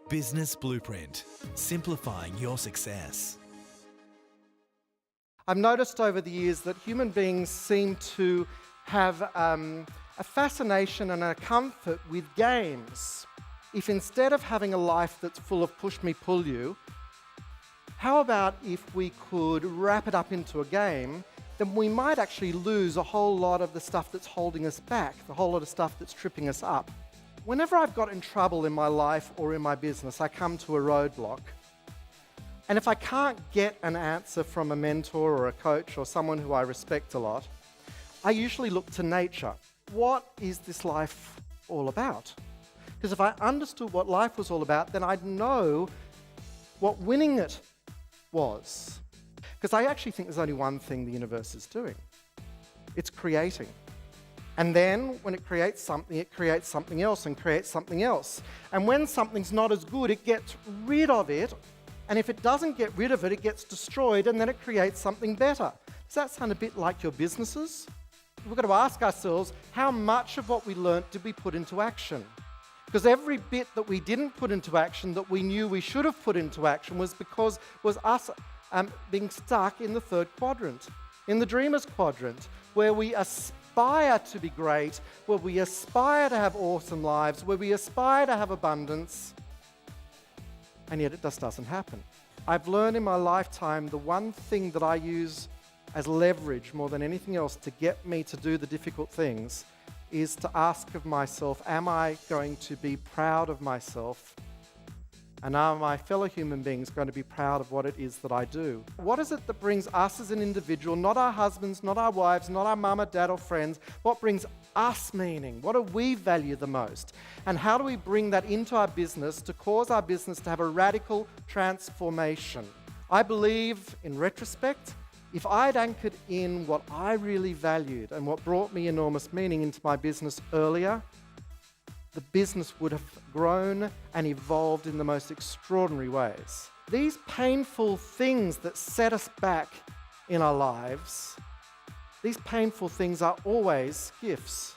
Business Blueprint. Simplifying your success. I've noticed over the years that human beings seem to have a fascination and a comfort with games. If instead of having a life that's full of push me, pull you, how about if we could wrap it up into a game, then we might actually lose a whole lot of the stuff that's holding us back, the whole lot of stuff that's tripping us up. Whenever I've got in trouble in my life or in my business, I come to a roadblock. And if I can't get an answer from a mentor or a coach or someone who I respect a lot, I usually look to nature. What is this life all about? Because if I understood what life was all about, then I'd know what winning it was. Because I actually think there's only one thing the universe is doing. It's creating. And then when it creates something else and creates something else. And when something's not as good, it gets rid of it. And if it doesn't get rid of it, it gets destroyed, and then it creates something better. Does that sound a bit like your businesses? We've got to ask ourselves, how much of what we learnt did we put into action? Because every bit that we didn't put into action that we knew we should have put into action was us being stuck in the third quadrant, in the dreamer's quadrant, where we aspire to be great, where we aspire to have awesome lives, where we aspire to have abundance, and yet it just doesn't happen. I've learned in my lifetime the one thing that I use as leverage more than anything else to get me to do the difficult things is to ask of myself, am I going to be proud of myself? And are my fellow human beings going to be proud of what it is that I do? What is it that brings us as an individual, not our husbands, not our wives, not our mum or dad or friends, what brings us meaning? What do we value the most? And how do we bring that into our business to cause our business to have a radical transformation? I believe, in retrospect, if I'd anchored in what I really valued and what brought me enormous meaning into my business earlier, the business would have grown and evolved in the most extraordinary ways. These painful things that set us back in our lives, these painful things are always gifts.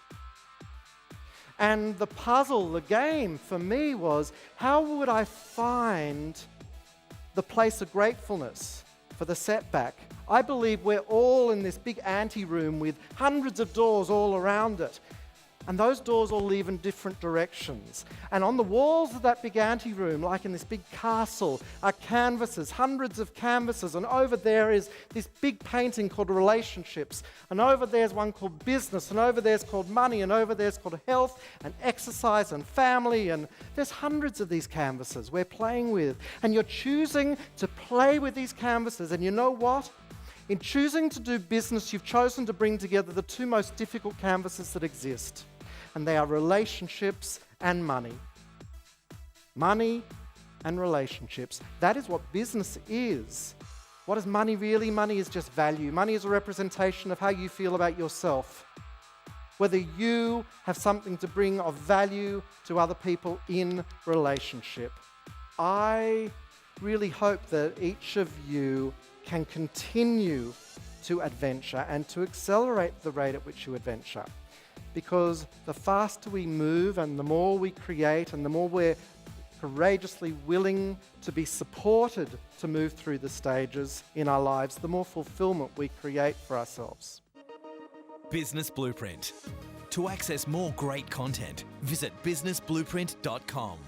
And the puzzle, the game for me was, how would I find the place of gratefulness for the setback? I believe we're all in this big anteroom with hundreds of doors all around it. And those doors all lead in different directions. And on the walls of that big anteroom, like in this big castle, are canvases, hundreds of canvases. And over there is this big painting called relationships. And over there's one called business. And over there's called money. And over there's called health and exercise and family. And there's hundreds of these canvases we're playing with. And you're choosing to play with these canvases. And you know what? In choosing to do business, you've chosen to bring together the two most difficult canvases that exist. And they are relationships and money. Money and relationships. That is what business is. What is money really? Money is just value. Money is a representation of how you feel about yourself. Whether you have something to bring of value to other people in relationship. I really hope that each of you can continue to adventure and to accelerate the rate at which you adventure. Because the faster we move and the more we create and the more we're courageously willing to be supported to move through the stages in our lives, the more fulfillment we create for ourselves. Business Blueprint. To access more great content, visit businessblueprint.com.